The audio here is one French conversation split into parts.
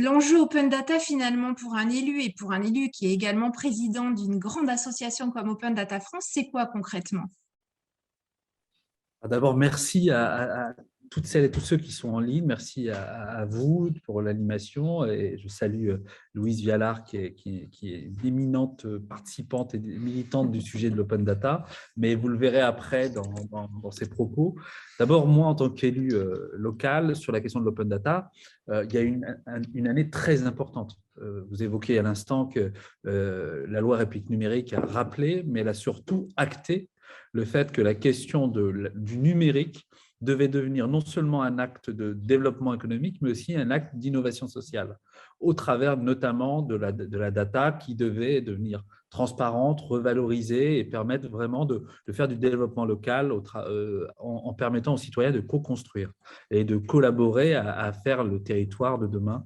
l'enjeu open data finalement pour un élu et pour un élu qui est également président d'une grande association comme Open Data France, c'est quoi concrètement? D'abord, merci à toutes celles et tous ceux qui sont en ligne. Merci à vous pour l'animation. Et je salue Louise Vialard, qui est une éminente participante et militante du sujet de l'open data. Mais vous le verrez après dans ses propos. D'abord, moi, en tant qu'élu local sur la question de l'open data, il y a une année très importante. Vous évoquez à l'instant que la loi République numérique a rappelé, mais elle a surtout acté le fait que la question du numérique devait devenir non seulement un acte de développement économique, mais aussi un acte d'innovation sociale, au travers notamment de la data qui devait devenir transparente, revalorisée et permettre vraiment de faire du développement local en permettant aux citoyens de co-construire et de collaborer à faire le territoire de demain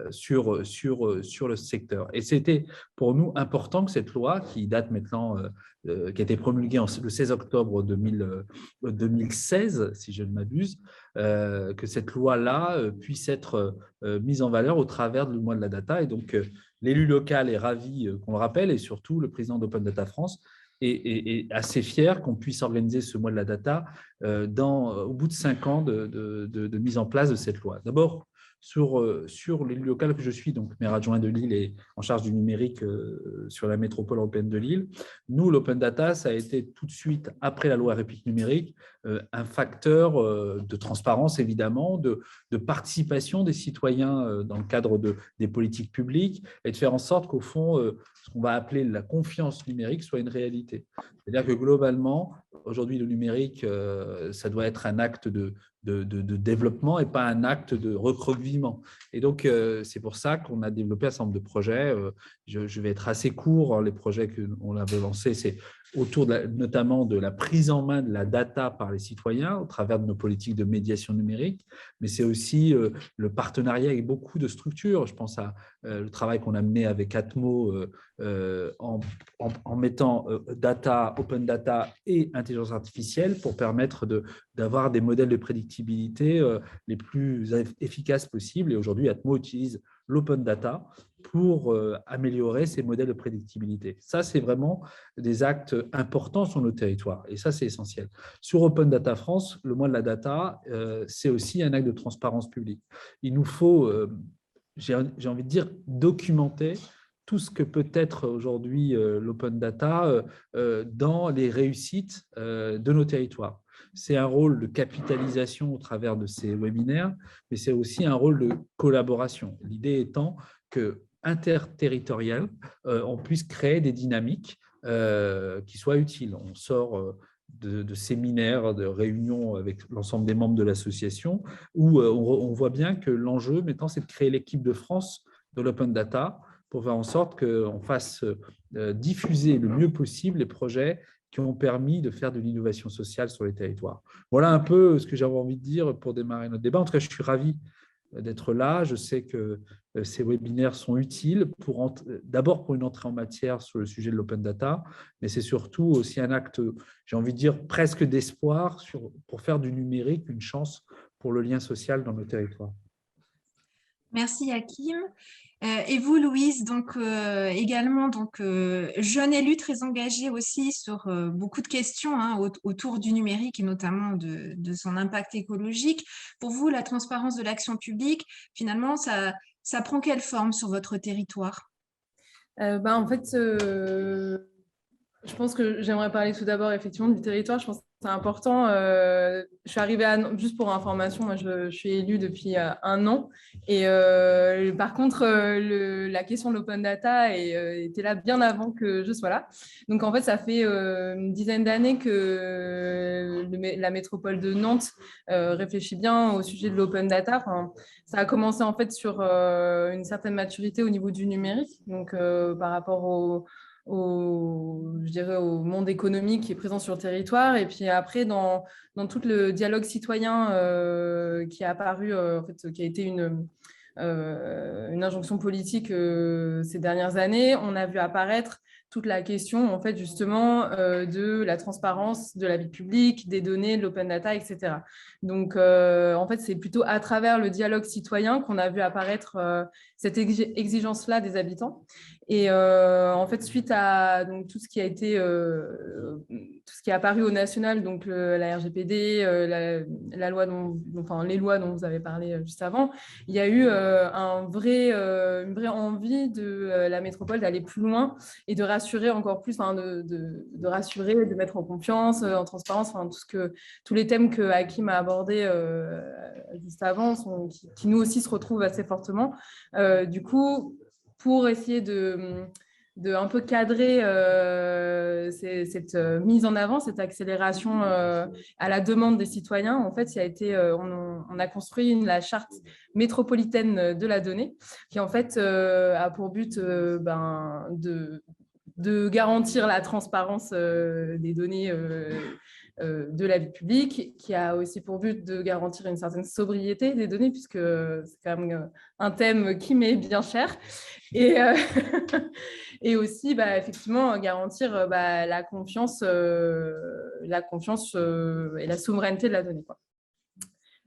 sur le secteur. Et c'était pour nous important que cette loi, qui date maintenant qui a été promulguée le 16 octobre 2016, si je ne m'abuse, que cette loi-là puisse être mise en valeur au travers du mois de la data. Et donc, l'élu local est ravi qu'on le rappelle, et surtout le président d'Open Data France est assez fier qu'on puisse organiser ce mois de la data au bout de 5 ans de mise en place de cette loi. D'abord, sur l'élu local que je suis, donc maire adjoint de Lille et en charge du numérique sur la métropole européenne de Lille, nous, l'open data, ça a été tout de suite, après la loi République numérique, un facteur de transparence, évidemment, de participation des citoyens dans le cadre des politiques publiques et de faire en sorte qu'au fond, ce qu'on va appeler la confiance numérique soit une réalité. C'est-à-dire que globalement, aujourd'hui, le numérique, ça doit être un acte de développement et pas un acte de recroquevillement. Et donc, c'est pour ça qu'on a développé un certain nombre de projets. Je vais être assez court. Les projets qu'on avait lancés, c'est autour notamment de la prise en main de la data par les citoyens au travers de nos politiques de médiation numérique, mais c'est aussi le partenariat avec beaucoup de structures. Je pense à le travail qu'on a mené avec Atmo en mettant data, open data et intelligence artificielle pour permettre d'avoir des modèles de prédictibilité les plus efficaces possibles. Et aujourd'hui, Atmo utilise l'open data pour améliorer ces modèles de prédictibilité. Ça, c'est vraiment des actes importants sur nos territoires. Et ça, c'est essentiel. Sur Open Data France, le mois de la data, c'est aussi un acte de transparence publique. Il nous faut, j'ai envie de dire, documenter tout ce que peut être aujourd'hui l'open data dans les réussites de nos territoires. C'est un rôle de capitalisation au travers de ces webinaires, mais c'est aussi un rôle de collaboration. L'idée étant que interterritorial, on puisse créer des dynamiques qui soient utiles. On sort de séminaires, de réunions avec l'ensemble des membres de l'association, où on voit bien que l'enjeu maintenant, c'est de créer l'équipe de France de l'open data pour faire en sorte qu'on fasse diffuser le mieux possible les projets qui ont permis de faire de l'innovation sociale sur les territoires. Voilà un peu ce que j'avais envie de dire pour démarrer notre débat. En tout cas, je suis ravi d'être là. Je sais que ces webinaires sont utiles d'abord pour une entrée en matière sur le sujet de l'open data, mais c'est surtout aussi un acte, j'ai envie de dire, presque d'espoir pour faire du numérique une chance pour le lien social dans nos territoires. Merci Hakim. Et vous, Louise, donc également jeune élue très engagée aussi sur beaucoup de questions autour du numérique et notamment de son impact écologique. Pour vous, la transparence de l'action publique, finalement, ça prend quelle forme sur votre territoire? En fait, je pense que j'aimerais parler tout d'abord effectivement du territoire. Je pense que c'est important. Je suis arrivée juste pour information, moi je suis élue depuis 1 an. Et par contre, la question de l'open data était là bien avant que je sois là. Donc en fait, ça fait une dizaine d'années que la métropole de Nantes réfléchit bien au sujet de l'open data. Enfin, ça a commencé en fait sur une certaine maturité au niveau du numérique, donc par rapport je dirais au monde économique qui est présent sur le territoire. Et puis après, dans tout le dialogue citoyen qui est apparu, en fait, qui a été une injonction politique ces dernières années, on a vu apparaître toute la question, en fait, justement, de la transparence de la vie publique, des données, de l'open data, etc. Donc, en fait, c'est plutôt à travers le dialogue citoyen qu'on a vu apparaître cette exigence-là des habitants. Et en fait, suite à donc, tout ce qui a été, tout ce qui est apparu au national, donc la RGPD, la loi enfin, les lois dont vous avez parlé juste avant, il y a eu une vraie envie de la métropole d'aller plus loin et de rassurer encore plus, hein, de rassurer, de mettre en confiance, en transparence, enfin, tous les thèmes que Hakim a abordés juste avant, qui nous aussi se retrouvent assez fortement. Du coup, pour essayer de un peu cadrer cette mise en avant, cette accélération à la demande des citoyens, en fait, on a construit la charte métropolitaine de la donnée, qui en fait a pour but de garantir la transparence des données de la vie publique, qui a aussi pour but de garantir une certaine sobriété des données, puisque c'est quand même un thème qui m'est bien cher. Et, et aussi, effectivement, garantir la confiance et la souveraineté de la donnée, quoi.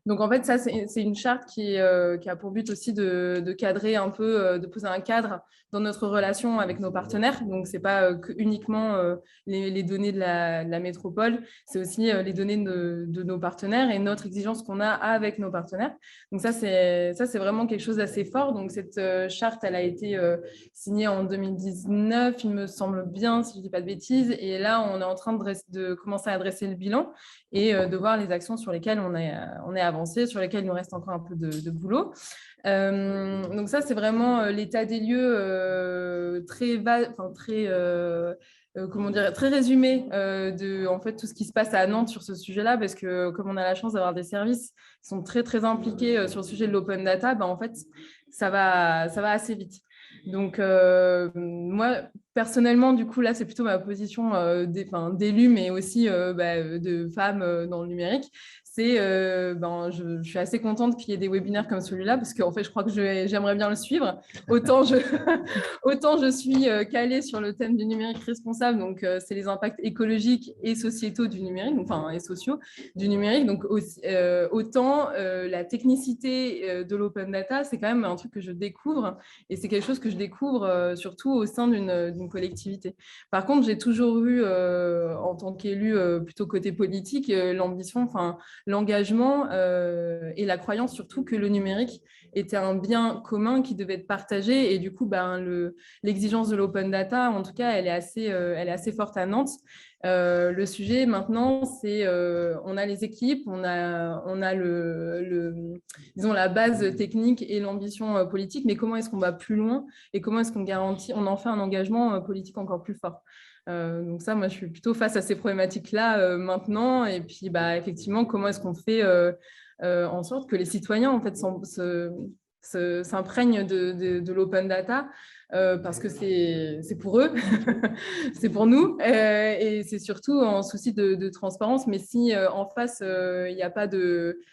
Donc, en fait, ça, c'est une charte qui a pour but aussi de cadrer un peu, de poser un cadre dans notre relation avec nos partenaires. Donc, ce n'est pas uniquement les données de la métropole, c'est aussi les données de nos partenaires et notre exigence qu'on a avec nos partenaires. Donc, ça, c'est vraiment quelque chose d'assez fort. Donc, cette charte, elle a été signée en 2019, il me semble bien, si je ne dis pas de bêtises. Et là, on est en train de commencer à dresser le bilan et de voir les actions sur lesquelles on est avancé, sur lesquelles il nous reste encore un peu de boulot. Donc ça, c'est vraiment l'état des lieux très résumé de en fait, tout ce qui se passe à Nantes sur ce sujet-là, parce que comme on a la chance d'avoir des services qui sont très, très impliqués sur le sujet de l'open data, en fait, ça va assez vite. Donc, moi, personnellement, du coup, là, c'est plutôt ma position d'élu, mais aussi de femme dans le numérique. Je suis assez contente qu'il y ait des webinaires comme celui-là, parce qu'en fait, je crois que j'aimerais bien le suivre. Autant je suis calée sur le thème du numérique responsable, donc c'est les impacts écologiques et sociétaux du numérique, et sociaux du numérique. Donc, autant la technicité de l'open data, c'est quand même un truc que je découvre, et c'est quelque chose que je découvre surtout au sein d'une collectivité. Par contre, j'ai toujours eu, en tant qu'élu plutôt côté politique, l'ambition, l'engagement et la croyance surtout que le numérique était un bien commun qui devait être partagé. Et du coup, l'exigence de l'open data, en tout cas, elle est assez forte à Nantes. Le sujet maintenant, c'est on a les équipes, on a disons, la base technique et l'ambition politique, mais comment est-ce qu'on va plus loin et comment est-ce on en fait un engagement politique encore plus fort. Donc ça, moi, je suis plutôt face à ces problématiques-là maintenant. Et puis, effectivement, comment est-ce qu'on fait en sorte que les citoyens, en fait, s'imprègnent de l'open data parce que c'est pour eux, c'est pour nous, et c'est surtout en souci de transparence. Mais si en face, il n'y a pas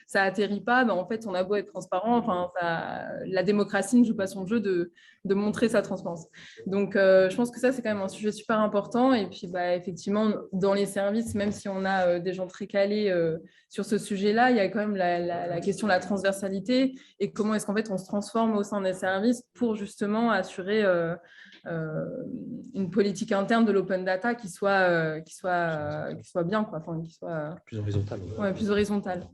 ça atterrit pas, en fait, on a beau être transparent, la démocratie ne joue pas son jeu de montrer sa transparence. Donc, je pense que ça, c'est quand même un sujet super important. Et puis, effectivement, dans les services, même si on a des gens très calés sur ce sujet-là, il y a quand même la question de la transversalité et comment est-ce qu'en fait, on se transforme au sein des services pour justement assurer une politique interne de l'open data qui soit bien, quoi, qui soit plus horizontale. Ouais, plus horizontale.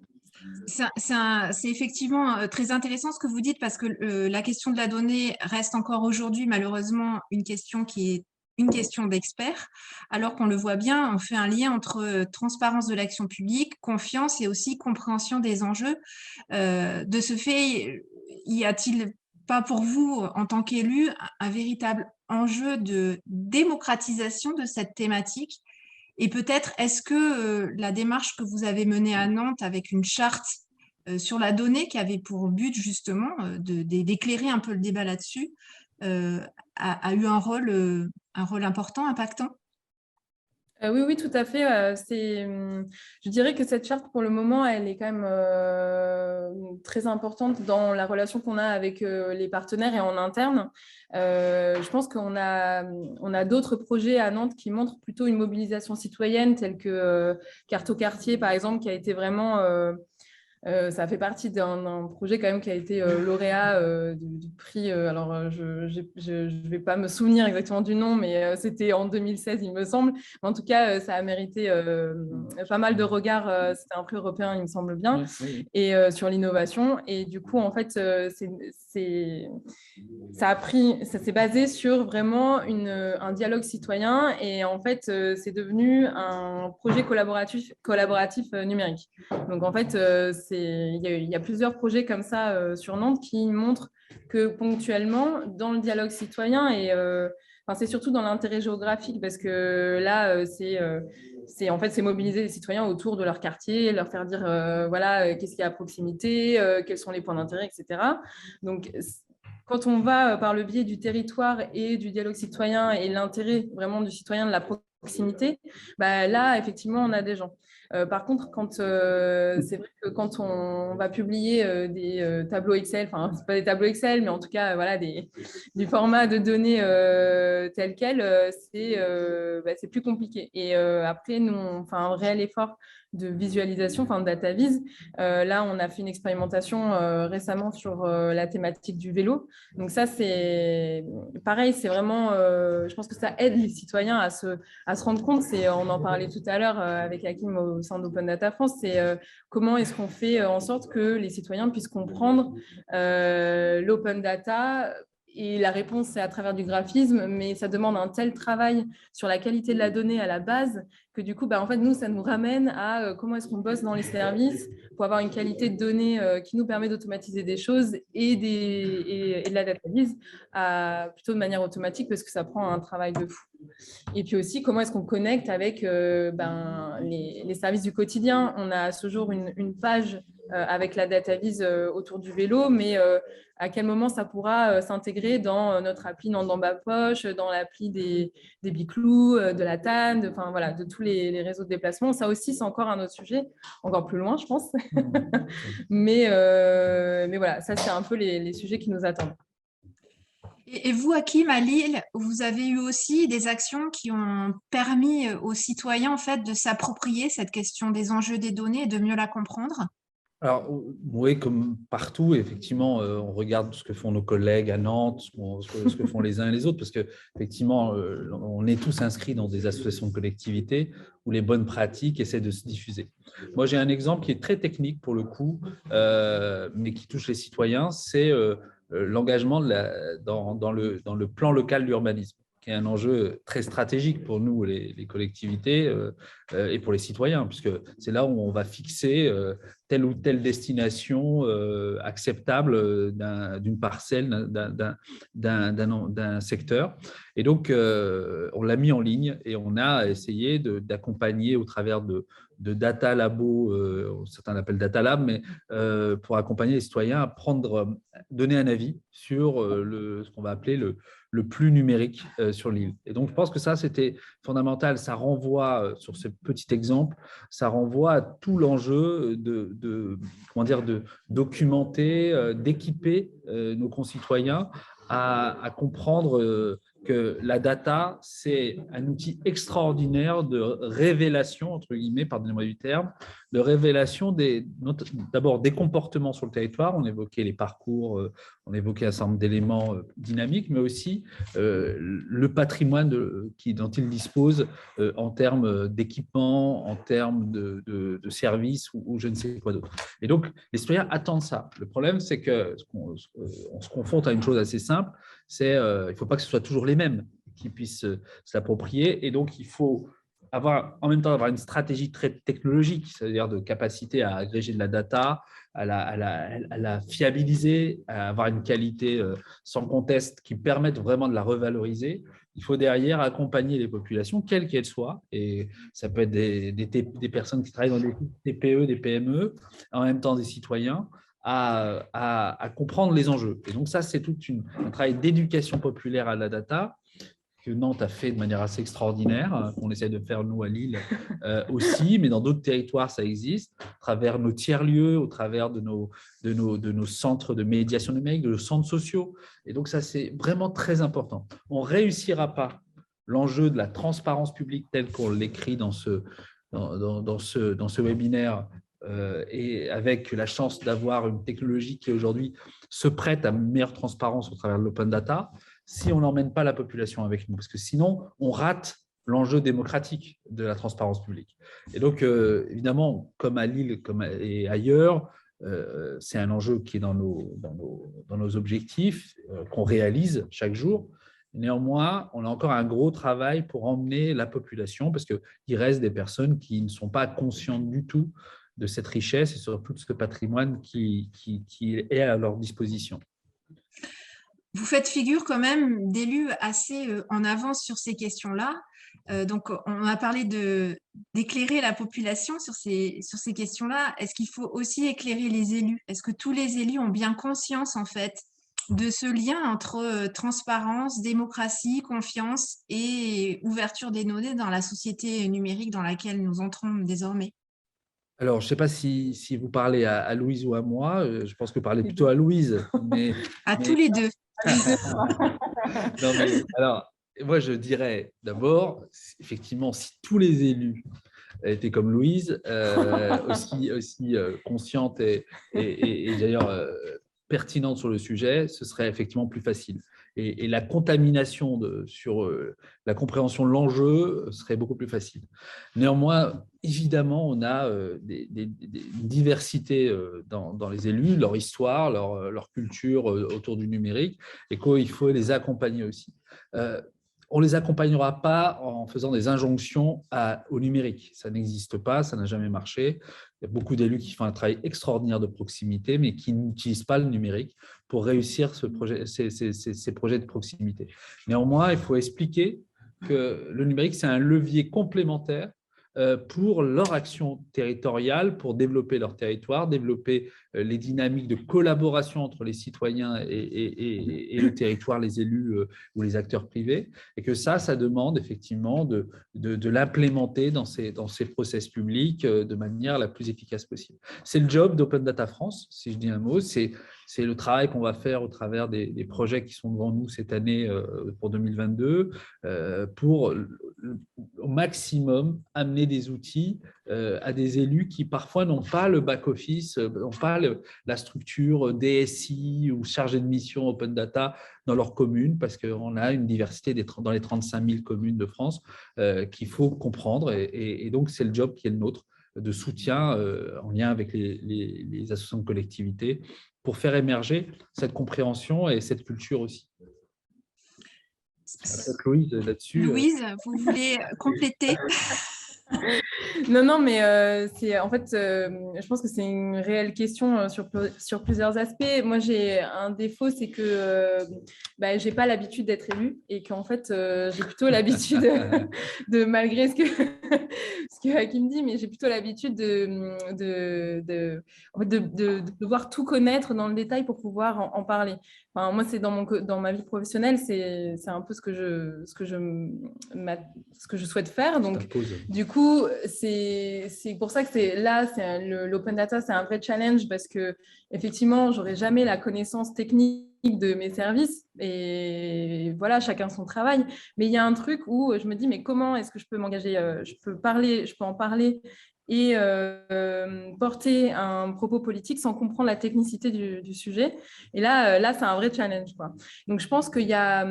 C'est effectivement très intéressant ce que vous dites, parce que la question de la donnée reste encore aujourd'hui malheureusement une question qui est une question d'experts, alors qu'on le voit bien, on fait un lien entre transparence de l'action publique, confiance et aussi compréhension des enjeux. De ce fait, y a-t-il pas pour vous, en tant qu'élu, un véritable enjeu de démocratisation de cette thématique? Et peut-être, est-ce que la démarche que vous avez menée à Nantes avec une charte sur la donnée qui avait pour but justement d'éclairer un peu le débat là-dessus, a eu un rôle important, impactant? Oui, oui, tout à fait. Je dirais que cette charte, pour le moment, elle est quand même très importante dans la relation qu'on a avec les partenaires et en interne. Je pense on a d'autres projets à Nantes qui montrent plutôt une mobilisation citoyenne, telle que Carte au quartier, par exemple, qui a été vraiment ça fait partie d'un projet quand même qui a été lauréat du prix. Alors, je vais pas me souvenir exactement du nom, mais c'était en 2016, il me semble. Mais en tout cas, ça a mérité pas mal de regards. C'était un prix européen, il me semble bien, Oui. et sur l'innovation. Et du coup, en fait, ça s'est basé sur vraiment un dialogue citoyen. Et en fait, c'est devenu un projet collaboratif numérique. Donc, en fait, il y a plusieurs projets comme ça sur Nantes qui montrent que ponctuellement, dans le dialogue citoyen, enfin, c'est surtout dans l'intérêt géographique, parce que là, en fait, c'est mobiliser les citoyens autour de leur quartier, leur faire dire, voilà, qu'est-ce qu'il y a à proximité, quels sont les points d'intérêt, etc. Donc, quand on va par le biais du territoire et du dialogue citoyen et l'intérêt vraiment du citoyen de la proximité, bah là, effectivement, on a des gens. Par contre, c'est vrai que quand on va publier des tableaux Excel, enfin, c'est pas des tableaux Excel, mais en tout cas, voilà, du format de données tel quel, c'est plus compliqué. Et après, nous, on fait un réel effort de visualisation, enfin de data vis. Là, on a fait une expérimentation récemment sur la thématique du vélo. Donc ça, c'est pareil, c'est vraiment, je pense que ça aide les citoyens à se rendre compte. On en parlait tout à l'heure avec Hakim au sein d'Open Data France, c'est comment est-ce qu'on fait en sorte que les citoyens puissent comprendre l'open data. Et la réponse, c'est à travers du graphisme, mais ça demande un tel travail sur la qualité de la donnée à la base que du coup, en fait, nous, ça nous ramène à comment est-ce qu'on bosse dans les services pour avoir une qualité de données qui nous permet d'automatiser des choses et de la datalyse plutôt de manière automatique, parce que ça prend un travail de fou. Et puis aussi, comment est-ce qu'on connecte avec les services du quotidien. On a à ce jour une page avec la data vise autour du vélo, mais à quel moment ça pourra s'intégrer dans notre appli Nantes dans ma poche, dans l'appli des Biclou, de la TAN, enfin voilà, de tous les réseaux de déplacement. Ça aussi, c'est encore un autre sujet, encore plus loin, je pense. mais voilà, ça, c'est un peu les sujets qui nous attendent. Et vous, Hakim, à Lille, vous avez eu aussi des actions qui ont permis aux citoyens en fait, de s'approprier cette question des enjeux des données et de mieux la comprendre? Alors, oui, comme partout, effectivement, on regarde ce que font nos collègues à Nantes, ce que font les uns et les autres, parce qu'effectivement, on est tous inscrits dans des associations de collectivités où les bonnes pratiques essaient de se diffuser. Moi, j'ai un exemple qui est très technique pour le coup, mais qui touche les citoyens, c'est l'engagement dans le plan local d'urbanisme, qui est un enjeu très stratégique pour nous, les collectivités, et pour les citoyens, puisque c'est là où on va fixer telle ou telle destination acceptable d'une parcelle, d'un secteur. Et donc, on l'a mis en ligne et on a essayé d'accompagner au travers de data labos, certains l'appellent data lab, mais pour accompagner les citoyens à donner un avis sur ce qu'on va appeler le plus numérique sur l'île. Et donc, je pense que ça, c'était fondamental. Ça renvoie, sur ce petit exemple, ça renvoie à tout l'enjeu de documenter, d'équiper nos concitoyens à comprendre que la data, c'est un outil extraordinaire de révélation, entre guillemets, pardonnez-moi du terme, de révélation d'abord des comportements sur le territoire. On évoquait les parcours, on évoquait un certain nombre d'éléments dynamiques, mais aussi le patrimoine dont ils disposent en termes d'équipement, en termes de services ou je ne sais quoi d'autre. Et donc, les citoyens attendent ça. Le problème, c'est qu'on se confronte à une chose assez simple, c'est il ne faut pas que ce soit toujours les mêmes qui puissent s'approprier. Et donc, il faut en même temps avoir une stratégie très technologique, c'est-à-dire de capacité à agréger de la data, à la fiabiliser, à avoir une qualité sans conteste qui permette vraiment de la revaloriser. Il faut derrière accompagner les populations, quelles qu'elles soient, et ça peut être des personnes qui travaillent dans des TPE, des PME, en même temps des citoyens, à comprendre les enjeux. Et donc ça, c'est tout un travail d'éducation populaire à la data que Nantes a fait de manière assez extraordinaire, qu'on essaie de faire nous à Lille aussi, mais dans d'autres territoires ça existe, à travers nos tiers-lieux, au travers de nos centres de médiation numérique, de nos centres sociaux. Et donc ça, c'est vraiment très important. On ne réussira pas l'enjeu de la transparence publique tel qu'on l'écrit dans ce webinaire, et avec la chance d'avoir une technologie qui aujourd'hui se prête à une meilleure transparence au travers de l'open data, si on n'emmène pas la population avec nous, parce que sinon on rate l'enjeu démocratique de la transparence publique. Et donc évidemment, comme à Lille et ailleurs, c'est un enjeu qui est dans nos objectifs, qu'on réalise chaque jour. Néanmoins, on a encore un gros travail pour emmener la population, parce qu'il reste des personnes qui ne sont pas conscientes du tout de cette richesse et surtout de ce patrimoine qui est à leur disposition. Vous faites figure quand même d'élus assez en avance sur ces questions-là. Donc, on a parlé d'éclairer la population sur ces questions-là. Est-ce qu'il faut aussi éclairer les élus? Est-ce que tous les élus ont bien conscience, en fait, de ce lien entre transparence, démocratie, confiance et ouverture des données dans la société numérique dans laquelle nous entrons désormais? Alors, je ne sais pas si vous parlez à Louise ou à moi. Je pense que vous parlez plutôt à Louise. Tous les deux. Non, mais alors, moi, je dirais d'abord, effectivement, si tous les élus étaient comme Louise, aussi consciente et d'ailleurs pertinente sur le sujet, ce serait effectivement plus facile. Et la contamination sur la compréhension de l'enjeu serait beaucoup plus facile. Néanmoins, évidemment, on a une diversité dans les élus, leur histoire, leur culture autour du numérique, et qu'il faut les accompagner aussi. On ne les accompagnera pas en faisant des injonctions au numérique. Ça n'existe pas, ça n'a jamais marché. Il y a beaucoup d'élus qui font un travail extraordinaire de proximité, mais qui n'utilisent pas le numérique pour réussir ces projets de proximité. Néanmoins, il faut expliquer que le numérique, c'est un levier complémentaire pour leur action territoriale, pour développer leur territoire, développer les dynamiques de collaboration entre les citoyens et le territoire, les élus ou les acteurs privés, et que ça demande effectivement de l'implémenter dans ces process publics de manière la plus efficace possible. C'est le job d'Open Data France, si je dis un mot, c'est le travail qu'on va faire au travers des projets qui sont devant nous cette année pour 2022, pour au maximum amener des outils à des élus qui parfois n'ont pas le back-office, n'ont pas la structure DSI ou chargé de mission Open Data dans leur commune, parce qu'on a une diversité dans les 35 000 communes de France qu'il faut comprendre. Et donc, c'est le job qui est le nôtre, de soutien en lien avec les associations de collectivités pour faire émerger cette compréhension et cette culture aussi. Louise, là-dessus. Louise, vous voulez compléter? Non, mais en fait, je pense que c'est une réelle question sur plusieurs aspects. Moi, j'ai un défaut, c'est que je n'ai pas l'habitude d'être élue et qu'en fait, j'ai plutôt l'habitude de, malgré ce que Hakim dit, mais j'ai plutôt l'habitude de devoir tout connaître dans le détail pour pouvoir en parler. Enfin, moi, c'est dans ma vie professionnelle, c'est un peu ce que je souhaite faire. Donc, du coup, c'est pour ça que l'open data, c'est un vrai challenge, parce que effectivement, j'aurais jamais la connaissance technique de mes services, et voilà, chacun son travail. Mais il y a un truc où je me dis, mais comment est-ce que je peux m'engager? Je peux en parler et porter un propos politique sans comprendre la technicité du sujet. Et là, c'est un vrai challenge, quoi. Donc, je pense qu'il y a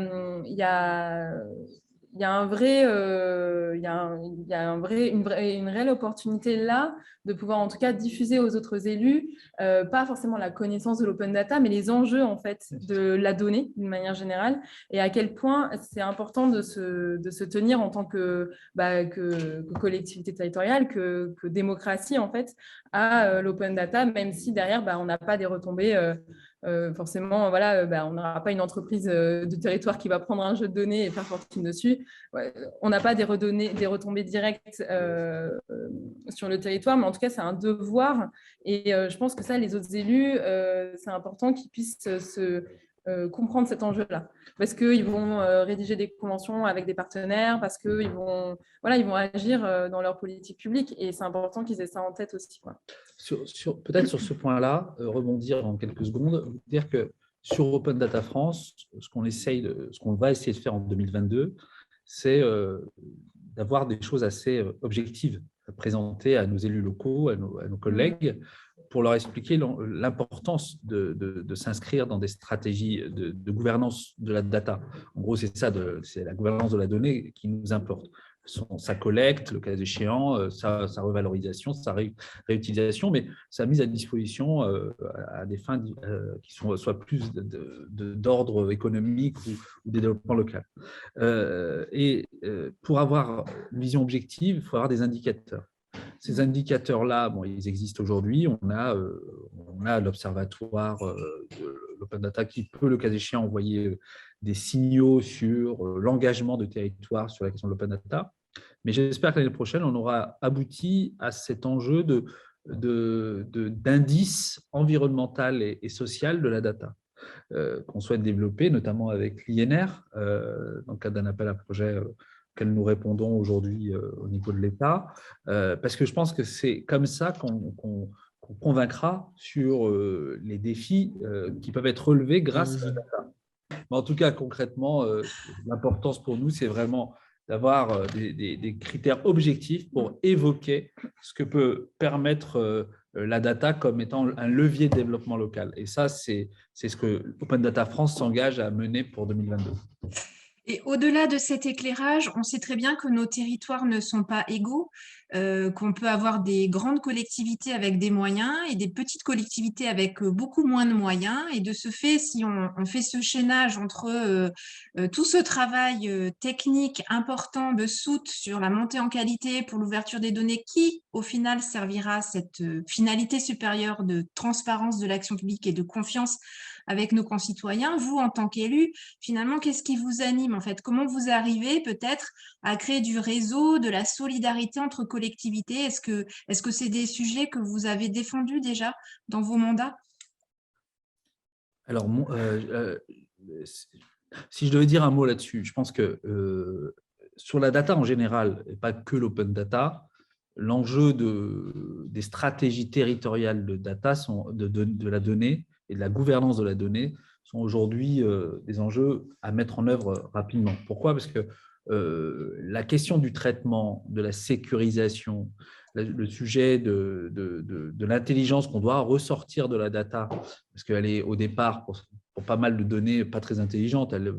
une réelle opportunité là de pouvoir en tout cas diffuser aux autres élus, pas forcément la connaissance de l'open data, mais les enjeux en fait de la donnée d'une manière générale, et à quel point c'est important de se tenir en tant que collectivité territoriale, que démocratie en fait, à l'open data, même si derrière on n'a pas des retombées. Forcément, voilà, on n'aura pas une entreprise de territoire qui va prendre un jeu de données et faire fortune dessus. Ouais, on n'a pas des retombées directes sur le territoire, mais en tout cas, c'est un devoir. Et je pense que ça, les autres élus, c'est important qu'ils puissent comprendre cet enjeu-là. Parce qu'ils vont rédiger des conventions avec des partenaires, parce qu'ils vont, ils vont agir dans leur politique publique. Et c'est important qu'ils aient ça en tête aussi, quoi. Peut-être sur ce point-là, rebondir en quelques secondes, vous dire que sur Open Data France, ce qu'on va essayer de faire en 2022, c'est d'avoir des choses assez objectives à présenter à nos élus locaux, à nos collègues, pour leur expliquer l'importance de s'inscrire dans des stratégies de gouvernance de la data. En gros, c'est ça, c'est la gouvernance de la donnée qui nous importe. Sa collecte, le cas échéant, sa revalorisation, sa réutilisation, mais sa mise à disposition à des fins qui soient plus d'ordre économique ou de développement local. Pour avoir une vision objective, il faut avoir des indicateurs. Ces indicateurs-là, bon, ils existent aujourd'hui. On a l'observatoire de l'Open Data qui peut, le cas échéant, envoyer des signaux sur l'engagement de territoire sur la question de l'Open Data. Mais j'espère que l'année prochaine, on aura abouti à cet enjeu d'indice environnemental et social de la data qu'on souhaite développer, notamment avec l'INR, dans le cadre d'un appel à projet auquel nous répondons aujourd'hui au niveau de l'État, parce que je pense que c'est comme ça qu'on convaincra sur les défis qui peuvent être relevés grâce à la data. Mais en tout cas, concrètement, l'importance pour nous, c'est vraiment d'avoir des critères objectifs pour évoquer ce que peut permettre la data comme étant un levier de développement local. Et ça, c'est ce que Open Data France s'engage à mener pour 2022. Et au-delà de cet éclairage, on sait très bien que nos territoires ne sont pas égaux, qu'on peut avoir des grandes collectivités avec des moyens et des petites collectivités avec beaucoup moins de moyens. Et de ce fait, si on fait ce chaînage entre tout ce travail technique important de soute sur la montée en qualité pour l'ouverture des données qui, au final, servira à cette finalité supérieure de transparence de l'action publique et de confiance avec nos concitoyens, vous, en tant qu'élus, finalement, qu'est-ce qui vous anime en fait? Comment vous arrivez peut-être à créer du réseau, de la solidarité entre collectivités? Est-ce que c'est des sujets que vous avez défendus déjà dans vos mandats? Alors, si je devais dire un mot là-dessus, je pense que sur la data en général, et pas que l'open data, l'enjeu des stratégies territoriales de data, de la donnée et de la gouvernance de la donnée sont aujourd'hui des enjeux à mettre en œuvre rapidement. Pourquoi? Parce que la question du traitement, de la sécurisation, le sujet de l'intelligence qu'on doit ressortir de la data, parce qu'elle est au départ, pour pas mal de données pas très intelligentes, elles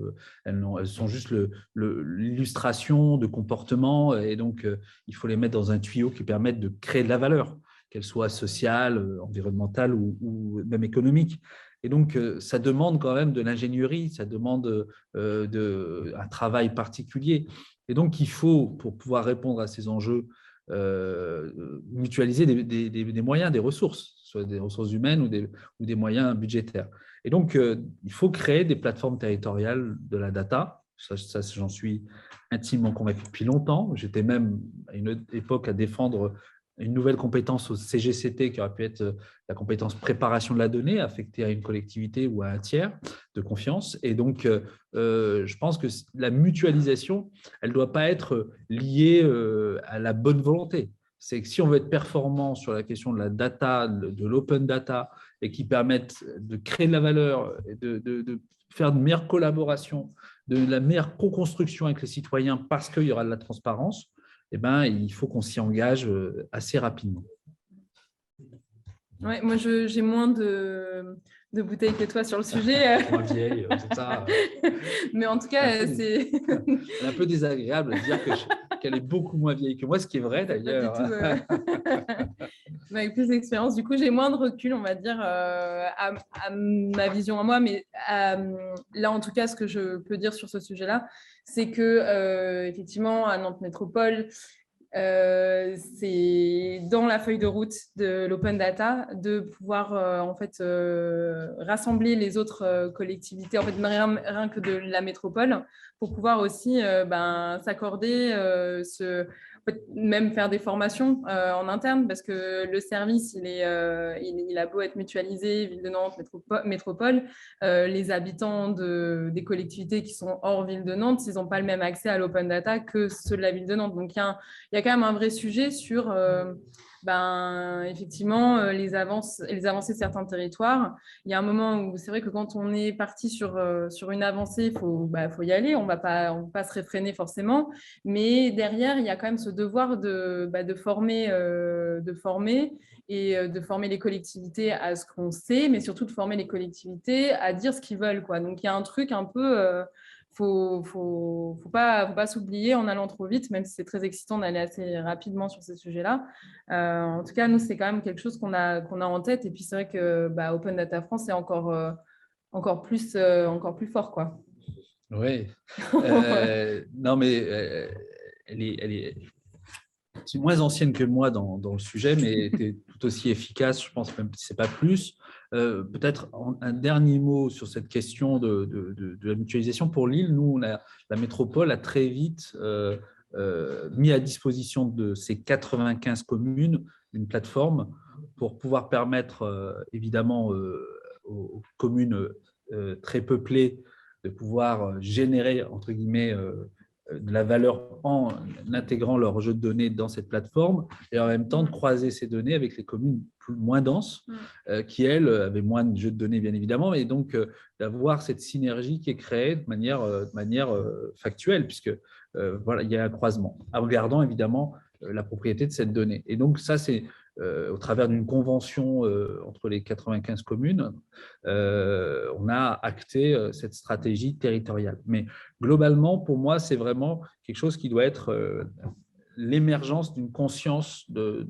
sont juste l'illustration de comportements, et donc il faut les mettre dans un tuyau qui permette de créer de la valeur, qu'elle soit sociale, environnementale ou même économique. Et donc, ça demande quand même de l'ingénierie, ça demande un travail particulier. Et donc, il faut, pour pouvoir répondre à ces enjeux, mutualiser des moyens, des ressources, soit des ressources humaines ou des moyens budgétaires. Et donc, il faut créer des plateformes territoriales de la data. Ça, j'en suis intimement convaincu depuis longtemps. J'étais même à une époque à défendre une nouvelle compétence au CGCT qui aurait pu être la compétence préparation de la donnée affectée à une collectivité ou à un tiers de confiance. Et donc, je pense que la mutualisation, elle ne doit pas être liée à la bonne volonté. C'est que si on veut être performant sur la question de la data, de l'open data, et qui permettent de créer de la valeur, de faire de meilleures collaborations, de la meilleure co-construction avec les citoyens parce qu'il y aura de la transparence, eh ben, il faut qu'on s'y engage assez rapidement. Ouais, moi, j'ai moins de bouteilles que toi sur le sujet. Moins vieille, c'est ça. Mais en tout cas, c'est… C'est un peu désagréable de dire qu'elle est beaucoup moins vieille que moi, ce qui est vrai d'ailleurs. Avec plus d'expérience, du coup, j'ai moins de recul, on va dire, à ma vision à moi. Mais là, en tout cas, ce que je peux dire sur ce sujet-là, c'est que effectivement, à Nantes Métropole, c'est dans la feuille de route de l'open data de pouvoir en fait rassembler les autres collectivités, en fait rien que de la métropole, pour pouvoir aussi s'accorder même faire des formations en interne, parce que le service, il a beau être mutualisé, Ville de Nantes, métropole, les habitants des collectivités qui sont hors Ville de Nantes, ils n'ont pas le même accès à l'open data que ceux de la Ville de Nantes. Donc, il y a quand même un vrai sujet sur effectivement les avancées de certains territoires. Il y a un moment où c'est vrai que quand on est parti sur une avancée, il faut y aller, on va pas se réfréner forcément, mais derrière, il y a quand même ce devoir de former et de former les collectivités à ce qu'on sait, mais surtout de former les collectivités à dire ce qu'ils veulent, quoi. Donc, il y a un truc un peu... faut pas s'oublier en allant trop vite, même si c'est très excitant d'aller assez rapidement sur ces sujets-là. En tout cas, nous, c'est quand même quelque chose qu'on a en tête. Et puis, c'est vrai que Open Data France est encore plus fort, quoi. Oui. Non, mais c'est moins ancienne que moi dans le sujet, mais tu es tout aussi efficace, je pense, même si ce n'est pas plus. Peut-être un dernier mot sur cette question de la mutualisation. Pour Lille, nous, la métropole a très vite mis à disposition de ces 95 communes une plateforme pour pouvoir permettre, évidemment, aux communes très peuplées de pouvoir générer, entre guillemets, de la valeur en intégrant leur jeu de données dans cette plateforme et en même temps de croiser ces données avec les communes moins denses qui, elles, avaient moins de jeux de données, bien évidemment, et donc d'avoir cette synergie qui est créée de manière factuelle, puisque voilà, il y a un croisement, en regardant évidemment la propriété de cette donnée. Et donc ça, c'est au travers d'une convention entre les 95 communes, on a acté cette stratégie territoriale. Mais globalement, pour moi, c'est vraiment quelque chose qui doit être l'émergence d'une conscience de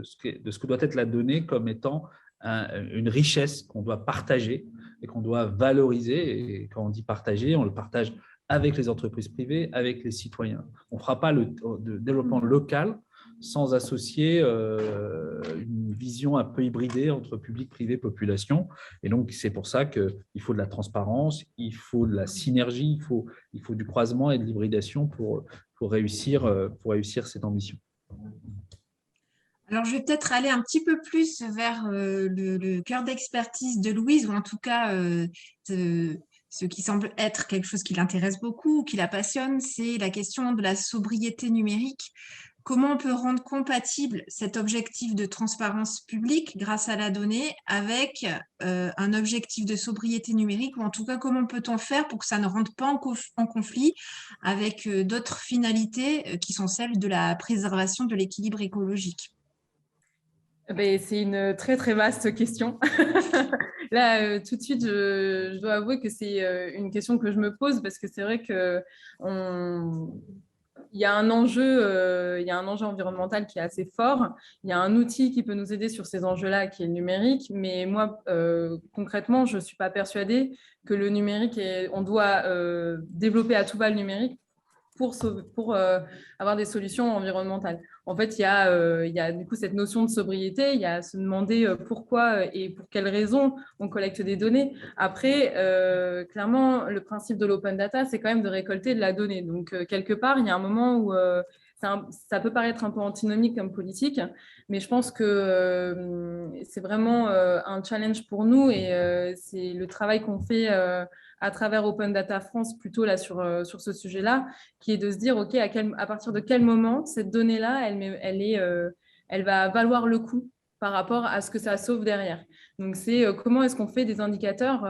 ce que doit être la donnée comme étant une richesse qu'on doit partager et qu'on doit valoriser. Et quand on dit partager, on le partage avec les entreprises privées, avec les citoyens. On ne fera pas le développement local sans associer une vision un peu hybridée entre public, privé, population. Et donc, c'est pour ça qu'il faut de la transparence, il faut de la synergie, il faut du croisement et de l'hybridation pour réussir cette ambition. Alors, je vais peut-être aller un petit peu plus vers le cœur d'expertise de Louise, ou en tout cas, ce qui semble être quelque chose qui l'intéresse beaucoup, qui la passionne, c'est la question de la sobriété numérique. Comment on peut rendre compatible cet objectif de transparence publique grâce à la donnée avec un objectif de sobriété numérique, ou en tout cas, comment peut-on faire pour que ça ne rentre pas en conflit avec d'autres finalités qui sont celles de la préservation de l'équilibre écologique? C'est une très, très vaste question. Là, tout de suite, je dois avouer que c'est une question que je me pose parce que c'est vrai que il y a un enjeu environnemental qui est assez fort. Il y a un outil qui peut nous aider sur ces enjeux-là, qui est le numérique. Mais moi, concrètement, je ne suis pas persuadée que le numérique, on doit développer à tout va le numérique pour avoir des solutions environnementales. En fait, il y a du coup cette notion de sobriété, il y a à se demander pourquoi et pour quelles raisons on collecte des données. Après, clairement, le principe de l'open data, c'est quand même de récolter de la donnée. Donc, quelque part, il y a un moment où ça peut paraître un peu antinomique comme politique, mais je pense que c'est vraiment un challenge pour nous et c'est le travail qu'on fait à travers Open Data France, plutôt là sur ce sujet-là, qui est de se dire, OK, à partir de quel moment cette donnée-là, elle va valoir le coup par rapport à ce que ça sauve derrière. Donc, c'est comment est-ce qu'on fait des indicateurs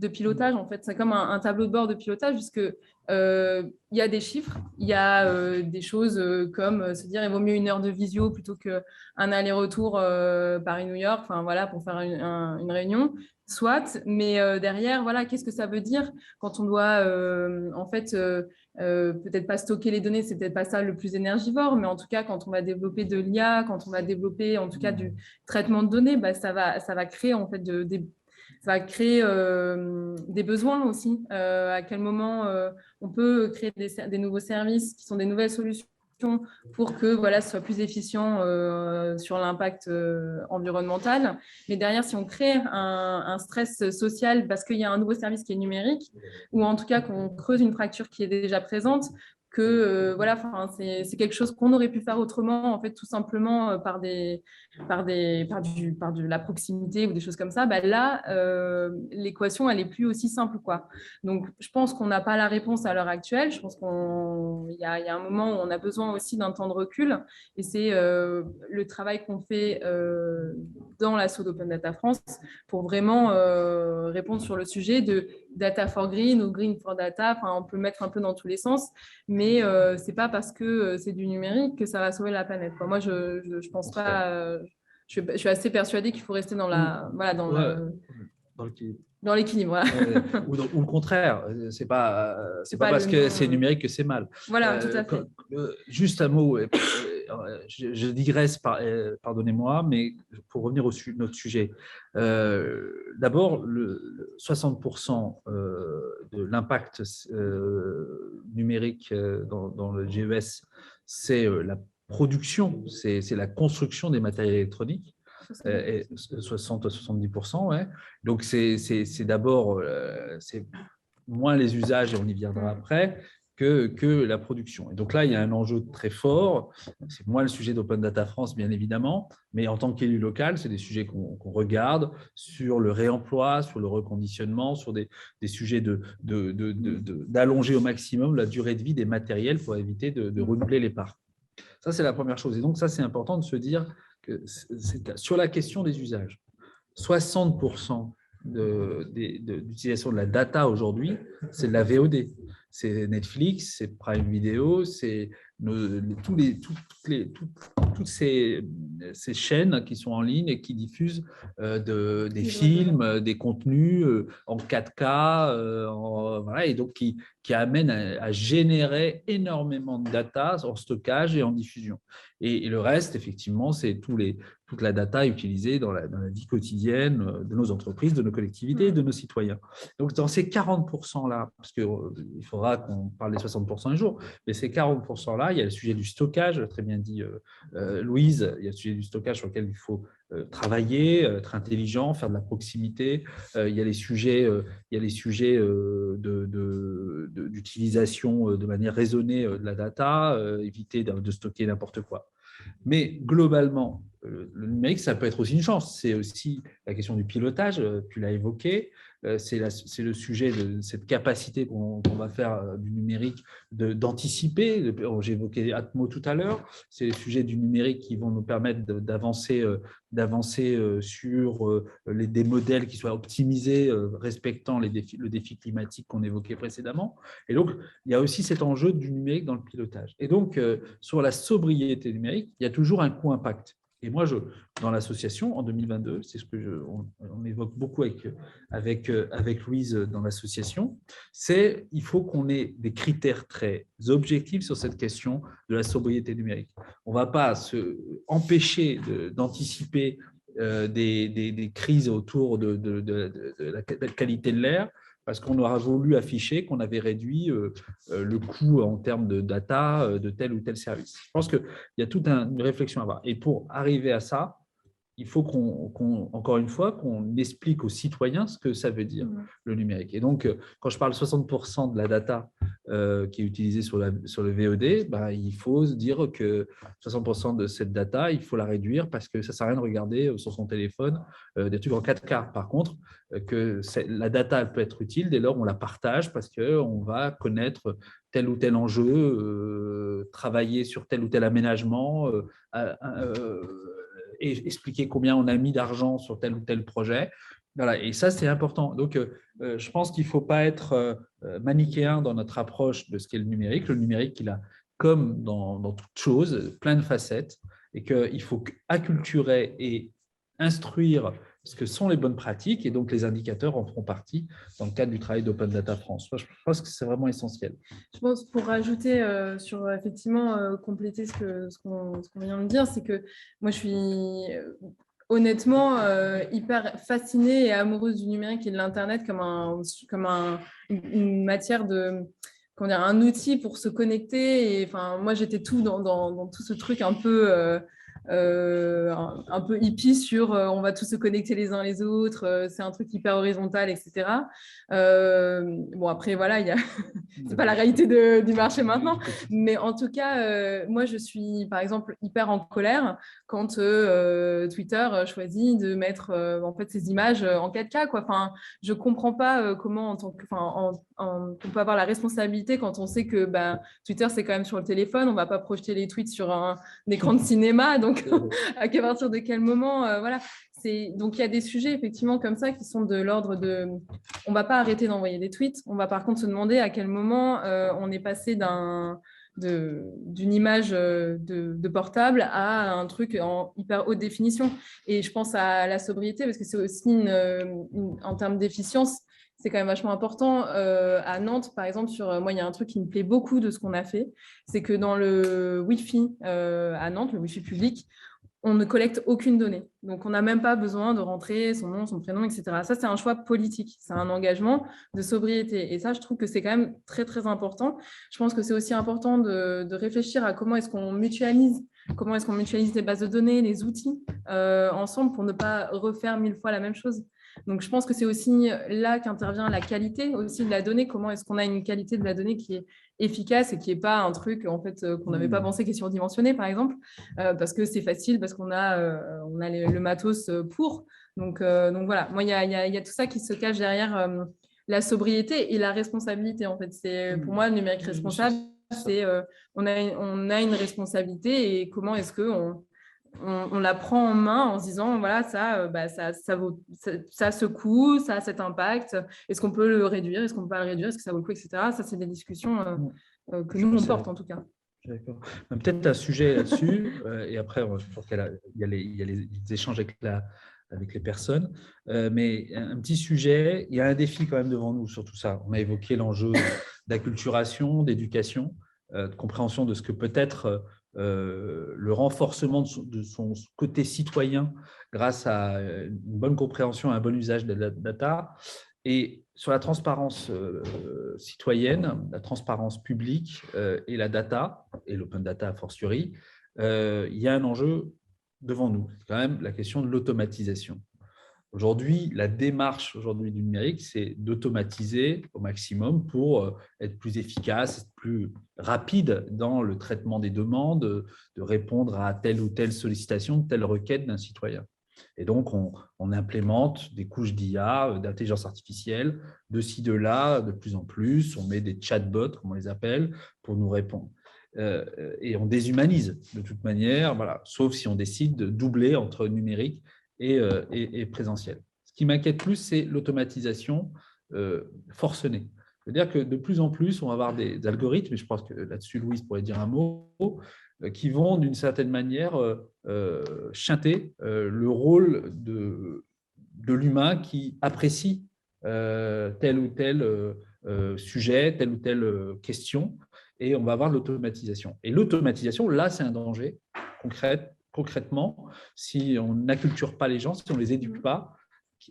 de pilotage. En fait, c'est comme un tableau de bord de pilotage, puisque il y a des chiffres, il y a des choses comme se dire il vaut mieux 1 heure de visio plutôt qu'un aller-retour Paris-New York, enfin, voilà, pour faire une réunion. Soit, mais derrière, voilà, qu'est-ce que ça veut dire quand on doit, en fait, peut-être pas stocker les données, c'est peut-être pas ça le plus énergivore, mais en tout cas, quand on va développer de l'IA, quand on va développer, en tout cas, du traitement de données, ça va créer, en fait, ça va créer des besoins aussi. À quel moment on peut créer des nouveaux services qui sont des nouvelles solutions pour que voilà, ce soit plus efficient sur l'impact environnemental. Mais derrière, si on crée un stress social parce qu'il y a un nouveau service qui est numérique, ou en tout cas qu'on creuse une fracture qui est déjà présente, que voilà, c'est quelque chose qu'on aurait pu faire autrement, en fait, tout simplement par de la proximité ou des choses comme ça. Bah, là, l'équation, elle est plus aussi simple, quoi. Donc, je pense qu'on n'a pas la réponse à l'heure actuelle. Je pense qu'il y a un moment où on a besoin aussi d'un temps de recul. Et c'est le travail qu'on fait dans l'assaut d'Open Data France pour vraiment répondre sur le sujet de data for green ou green for data. Enfin, on peut le mettre un peu dans tous les sens, mais c'est pas parce que c'est du numérique que ça va sauver la planète, quoi. Moi, je pense pas. Je suis assez persuadée qu'il faut rester dans dans l'équilibre. Voilà. Ou le contraire, c'est pas parce que c'est numérique que c'est mal. Voilà, tout à fait. Juste un mot, je digresse, pardonnez-moi, mais pour revenir notre sujet. D'abord, 60% de l'impact numérique dans le GES, c'est la production, c'est la construction des matériels électroniques. 60 à 70%, ouais. Donc, c'est d'abord, c'est moins les usages, et on y viendra après, que la production. Et donc là, il y a un enjeu très fort. C'est moins le sujet d'Open Data France, bien évidemment, mais en tant qu'élu local, c'est des sujets qu'on regarde sur le réemploi, sur le reconditionnement, sur des sujets d'allonger au maximum la durée de vie des matériels pour éviter de renouveler les parcs. Ça, c'est la première chose. Et donc, ça, c'est important de se dire que sur la question des usages, 60% d'utilisation de la data aujourd'hui, c'est de la VOD. C'est Netflix, c'est Prime Video, c'est toutes ces chaînes qui sont en ligne et qui diffusent des films, des contenus en 4K, voilà, et donc qui amènent à générer énormément de data en stockage et en diffusion. Et le reste, effectivement, c'est toute la data utilisée dans la vie quotidienne de nos entreprises, de nos collectivités et de nos citoyens. Donc, dans ces 40%-là, parce qu'il faudra qu'on parle des 60% un jour, mais ces 40%-là, il y a le sujet du stockage, très bien dit Louise, il y a le sujet du stockage sur lequel il faut travailler, être intelligent, faire de la proximité. Il y a les sujets, d'utilisation de manière raisonnée de la data, éviter de stocker n'importe quoi. Mais globalement, le numérique, ça peut être aussi une chance. C'est aussi la question du pilotage, tu l'as évoqué. C'est le sujet de cette capacité qu'on va faire du numérique d'anticiper. J'ai évoqué Atmo tout à l'heure. C'est les sujets du numérique qui vont nous permettre d'avancer sur des modèles qui soient optimisés, respectant le défi climatique qu'on évoquait précédemment. Et donc, il y a aussi cet enjeu du numérique dans le pilotage. Et donc, sur la sobriété numérique, il y a toujours un coût impact. Et moi, dans l'association, en 2022, c'est ce que on évoque beaucoup avec Louise dans l'association, il faut qu'on ait des critères très objectifs sur cette question de la sobriété numérique. On ne va pas se empêcher d'anticiper des crises autour de la qualité de l'air, parce qu'on aura voulu afficher qu'on avait réduit le coût en termes de data de tel ou tel service. Je pense qu'il y a toute une réflexion à avoir. Et pour arriver à ça, il faut encore une fois, qu'on explique aux citoyens ce que ça veut dire, le numérique. Et donc, quand je parle 60% de la data qui est utilisée sur le VOD, il faut se dire que 60% de cette data, il faut la réduire parce que ça ne sert à rien de regarder sur son téléphone des trucs en 4K. Par contre, la data elle peut être utile dès lors on la partage parce qu'on va connaître tel ou tel enjeu, travailler sur tel ou tel aménagement, et expliquer combien on a mis d'argent sur tel ou tel projet. Voilà, et ça, c'est important. Donc, je pense qu'il ne faut pas être manichéen dans notre approche de ce qu'est le numérique. Le numérique, il a, comme dans toute chose, plein de facettes et qu'il faut acculturer et instruire ce que sont les bonnes pratiques et donc les indicateurs en feront partie dans le cadre du travail d'Open Data France. Je pense que c'est vraiment essentiel. Je pense, pour rajouter effectivement, compléter ce qu'on vient de dire, c'est que moi, je suis honnêtement hyper fascinée et amoureuse du numérique et de l'Internet comme une matière un outil pour se connecter. Et, moi, j'étais tout dans tout ce truc un peu un peu hippie sur on va tous se connecter les uns les autres, c'est un truc hyper horizontal, etc. Bon, après, voilà, c'est pas la réalité du marché maintenant, mais en tout cas, moi, je suis, par exemple, hyper en colère quand Twitter choisit de mettre en fait ces images en 4K, quoi. Enfin, je comprends pas comment, on peut avoir la responsabilité quand on sait que Twitter, c'est quand même sur le téléphone, on va pas projeter les tweets sur un écran de cinéma, donc à partir de quel moment, voilà. Donc, il y a des sujets, effectivement, comme ça, qui sont de l'ordre de... On ne va pas arrêter d'envoyer des tweets. On va par contre se demander à quel moment on est passé d'une image de portable à un truc en hyper haute définition. Et je pense à la sobriété, parce que c'est aussi, en termes d'efficience, c'est quand même vachement important. À Nantes, par exemple, moi, il y a un truc qui me plaît beaucoup de ce qu'on a fait, c'est que dans le Wi-Fi à Nantes, le Wi-Fi public, on ne collecte aucune donnée. Donc, on n'a même pas besoin de rentrer son nom, son prénom, etc. Ça, c'est un choix politique. C'est un engagement de sobriété. Et ça, je trouve que c'est quand même très, très important. Je pense que c'est aussi important de réfléchir à comment est-ce qu'on mutualise les bases de données, les outils ensemble pour ne pas refaire 1000 fois la même chose. Donc, je pense que c'est aussi là qu'intervient la qualité aussi de la donnée. Comment est-ce qu'on a une qualité de la donnée qui est efficace et qui n'est pas un truc en fait, qu'on n'avait pas pensé qui est surdimensionné, par exemple, parce que c'est facile, parce qu'on a le matos pour. Donc voilà, moi, il y a tout ça qui se cache derrière la sobriété et la responsabilité. En fait, c'est pour moi, le numérique responsable, c'est on a une responsabilité et comment est-ce qu'on la prend en main en se disant, voilà, ça a ce coût, ça a cet impact. Est-ce qu'on peut le réduire? Est-ce qu'on peut pas le réduire? Est-ce que ça vaut le coup, etc. Ça, c'est des discussions que nous, on porte en tout cas. D'accord. Peut-être un sujet là-dessus, et après, je pense qu'il y a les échanges avec les personnes, mais un petit sujet, il y a un défi quand même devant nous sur tout ça. On a évoqué l'enjeu d'acculturation, d'éducation, de compréhension de ce que peut être le renforcement de son côté citoyen grâce à une bonne compréhension et un bon usage de la data. Et sur la transparence citoyenne, la transparence publique et la data, et l'open data a fortiori, il y a un enjeu devant nous. C'est quand même la question de l'automatisation. Aujourd'hui, la démarche aujourd'hui du numérique, c'est d'automatiser au maximum pour être plus efficace, être plus rapide dans le traitement des demandes, de répondre à telle ou telle sollicitation, telle requête d'un citoyen. Et donc, on implémente des couches d'IA, d'intelligence artificielle, de ci, de là, de plus en plus. On met des chatbots, comme on les appelle, pour nous répondre. Et on déshumanise de toute manière, voilà, sauf si on décide de doubler entre numérique et présentiel. Ce qui m'inquiète plus, c'est l'automatisation forcenée. C'est-à-dire que de plus en plus, on va avoir des algorithmes, et je pense que là-dessus, Louise pourrait dire un mot, qui vont d'une certaine manière chanter le rôle de l'humain qui apprécie tel ou tel sujet, telle ou telle question, et on va avoir l'automatisation. Et l'automatisation, là, c'est un danger concrètement, si on n'acculture pas les gens, si on ne les éduque pas,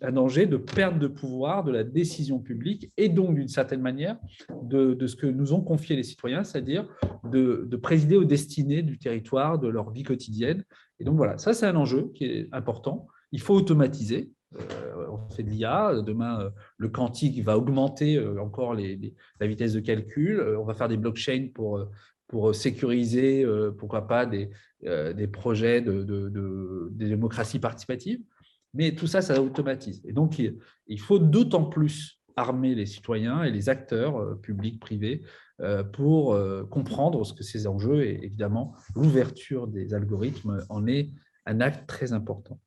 un danger de perte de pouvoir de la décision publique et donc, d'une certaine manière, de ce que nous ont confié les citoyens, c'est-à-dire de présider aux destinées du territoire, de leur vie quotidienne. Et donc, voilà, ça, c'est un enjeu qui est important. Il faut automatiser. On fait de l'IA. Demain, le quantique va augmenter encore la vitesse de calcul. On va faire des blockchains pour sécuriser, pourquoi pas, des projets de démocratie participative. Mais tout ça, ça automatise. Et donc, il faut d'autant plus armer les citoyens et les acteurs publics, privés, pour comprendre ce que ces enjeux, et évidemment, l'ouverture des algorithmes en est un acte très important.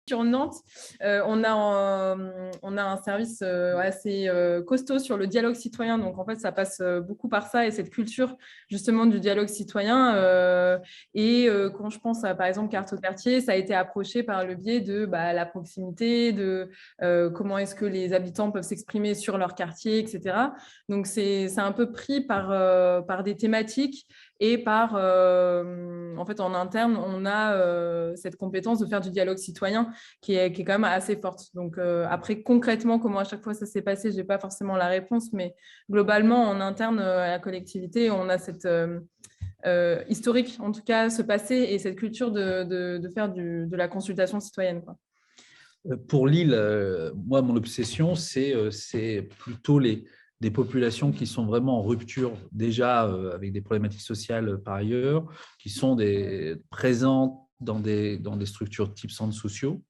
Sur Nantes, on a un service assez costaud sur le dialogue citoyen. Donc, en fait, ça passe beaucoup par ça et cette culture, justement, du dialogue citoyen. Quand je pense à, par exemple, Carte au quartier, ça a été approché par le biais de la proximité, de comment est-ce que les habitants peuvent s'exprimer sur leur quartier, etc. Donc, c'est un peu pris par des thématiques Et en fait, en interne, on a cette compétence de faire du dialogue citoyen qui est quand même assez forte. Donc, après, concrètement, comment à chaque fois ça s'est passé, je n'ai pas forcément la réponse, mais globalement, en interne à la collectivité, on a cette historique, en tout cas, ce passé et cette culture de faire de la consultation citoyenne, quoi. Pour Lille, moi, mon obsession, c'est plutôt des populations qui sont vraiment en rupture, déjà avec des problématiques sociales par ailleurs, qui sont présentes dans des structures type centres sociaux,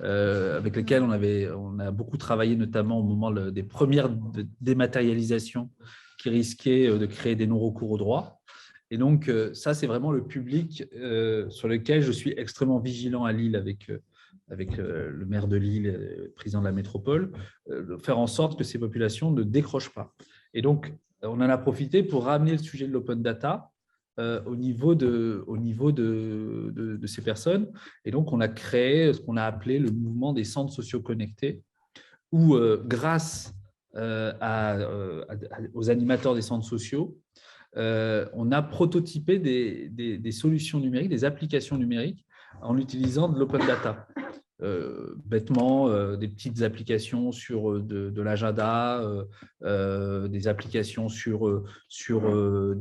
avec lesquelles on a beaucoup travaillé, notamment au moment des premières dématérialisations qui risquaient de créer des non-recours au droit. Et donc, ça, c'est vraiment le public sur lequel je suis extrêmement vigilant à Lille avec le maire de Lille, le président de la métropole, de faire en sorte que ces populations ne décrochent pas. Et donc, on en a profité pour ramener le sujet de l'open data au niveau de ces personnes. Et donc, on a créé ce qu'on a appelé le mouvement des centres sociaux connectés, où grâce aux animateurs des centres sociaux, on a prototypé des solutions numériques, des applications numériques en utilisant de l'open data. Bêtement, des petites applications sur de l'agenda, des applications sur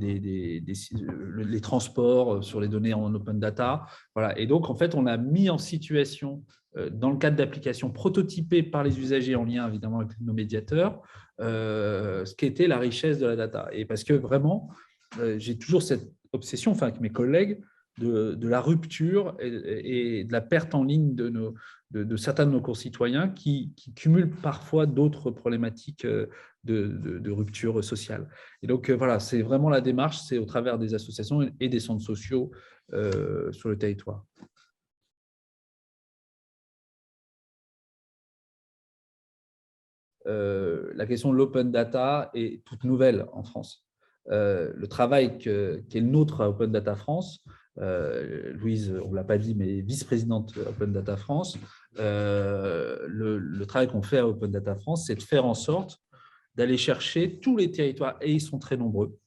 les transports, sur les données en open data. Voilà. Et donc, en fait, on a mis en situation, dans le cadre d'applications prototypées par les usagers en lien évidemment avec nos médiateurs, ce qu'était la richesse de la data. Et parce que vraiment, j'ai toujours cette obsession, enfin avec mes collègues, de la rupture et de la perte en ligne de certains de nos concitoyens qui cumulent parfois d'autres problématiques de rupture sociale. Et donc, voilà, c'est vraiment la démarche, c'est au travers des associations et des centres sociaux sur le territoire. La question de l'open data est toute nouvelle en France. Le travail qui est le nôtre à Open Data France, Louise, on ne l'a pas dit, mais vice-présidente Open Data France, le travail qu'on fait à Open Data France, c'est de faire en sorte d'aller chercher tous les territoires, et ils sont très nombreux,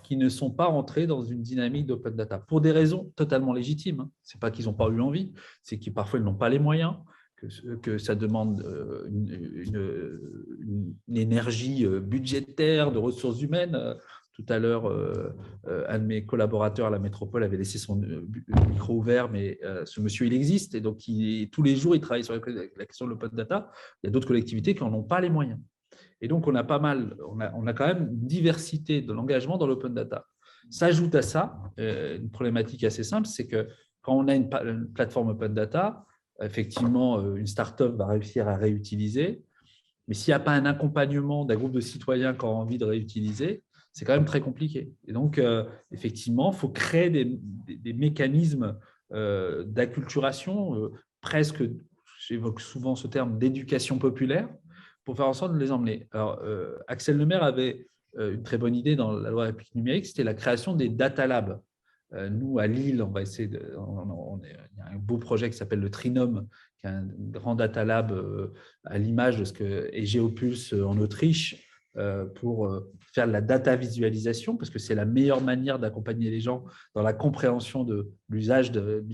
qui ne sont pas rentrés dans une dynamique d'open data, pour des raisons totalement légitimes. Ce n'est pas qu'ils n'ont pas eu envie, c'est qu'ils parfois ils n'ont pas les moyens, que ça demande une énergie budgétaire, de ressources humaines. Tout à l'heure, un de mes collaborateurs à la métropole avait laissé son micro ouvert, mais ce monsieur, il existe. Et donc, tous les jours, il travaille sur la question de l'open data. Il y a d'autres collectivités qui n'en ont pas les moyens. Et donc, on a quand même une diversité de l'engagement dans l'open data. S'ajoute à ça une problématique assez simple, c'est que quand on a une plateforme open data, effectivement, une start-up va réussir à réutiliser, mais s'il n'y a pas un accompagnement d'un groupe de citoyens qui ont envie de réutiliser, c'est quand même très compliqué. Et donc, effectivement, il faut créer des mécanismes d'acculturation, presque, j'évoque souvent ce terme, d'éducation populaire, pour faire en sorte de les emmener. Alors, Axel Lemaire avait une très bonne idée dans la loi République numérique, c'était la création des data labs. Nous, à Lille, on va essayer il y a un beau projet qui s'appelle le Trinum, qui est un grand data lab à l'image de ce qu'est Geopulse en Autriche, pour faire de la data visualisation, parce que c'est la meilleure manière d'accompagner les gens dans la compréhension de l'usage, de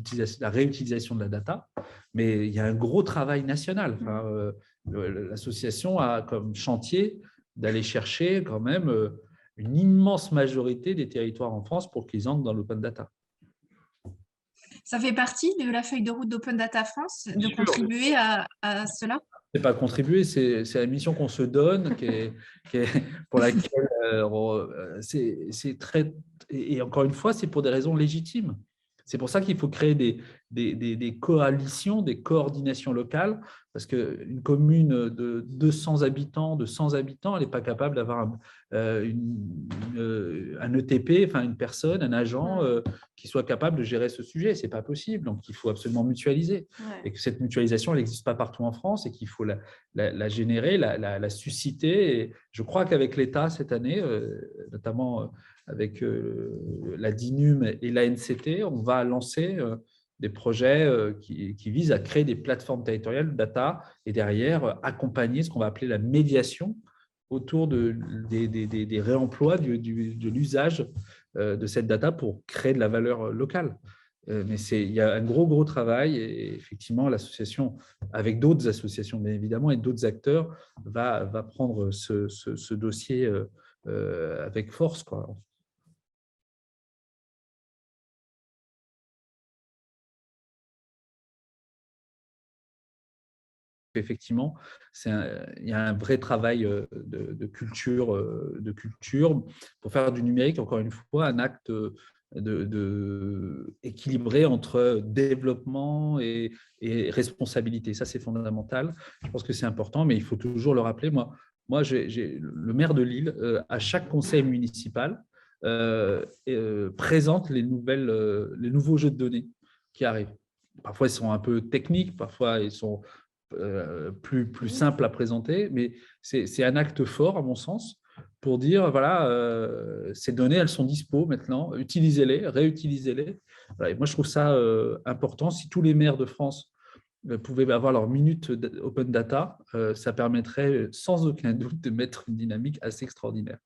la réutilisation de la data. Mais il y a un gros travail national. Enfin, l'association a comme chantier d'aller chercher quand même une immense majorité des territoires en France pour qu'ils entrent dans l'open data. Ça fait partie de la feuille de route d'Open Data France, de contribuer à cela? Ce n'est pas contribuer, c'est la mission qu'on se donne, pour laquelle c'est très… Et encore une fois, c'est pour des raisons légitimes. C'est pour ça qu'il faut créer des coalitions, des coordinations locales, parce qu'une commune de 200 habitants, de 100 habitants, elle n'est pas capable d'avoir un ETP, enfin une personne, un agent qui soit capable de gérer ce sujet. Ce n'est pas possible, donc il faut absolument mutualiser. Ouais. Et que cette mutualisation, elle n'existe pas partout en France et qu'il faut la générer, la susciter. Et je crois qu'avec l'État cette année, notamment… avec la DINUM et l'ANCT, on va lancer des projets qui visent à créer des plateformes territoriales de data et derrière accompagner ce qu'on va appeler la médiation autour des réemplois de l'usage de cette data pour créer de la valeur locale. Mais il y a un gros travail et effectivement, l'association, avec d'autres associations bien évidemment et d'autres acteurs, va prendre ce dossier avec force, quoi. Effectivement, il y a un vrai travail de culture pour faire du numérique, encore une fois, un acte équilibré entre développement et responsabilité. Ça, c'est fondamental. Je pense que c'est important, mais il faut toujours le rappeler. Moi j'ai le maire de Lille, à chaque conseil municipal, présente les nouveaux jeux de données qui arrivent. Parfois, ils sont un peu techniques, parfois, ils sont plus simple à présenter, mais c'est un acte fort, à mon sens, pour dire, voilà, ces données, elles sont dispo maintenant, utilisez-les, réutilisez-les. Voilà, et moi, je trouve ça important. Si tous les maires de France pouvaient avoir leur minute open data, ça permettrait sans aucun doute de mettre une dynamique assez extraordinaire.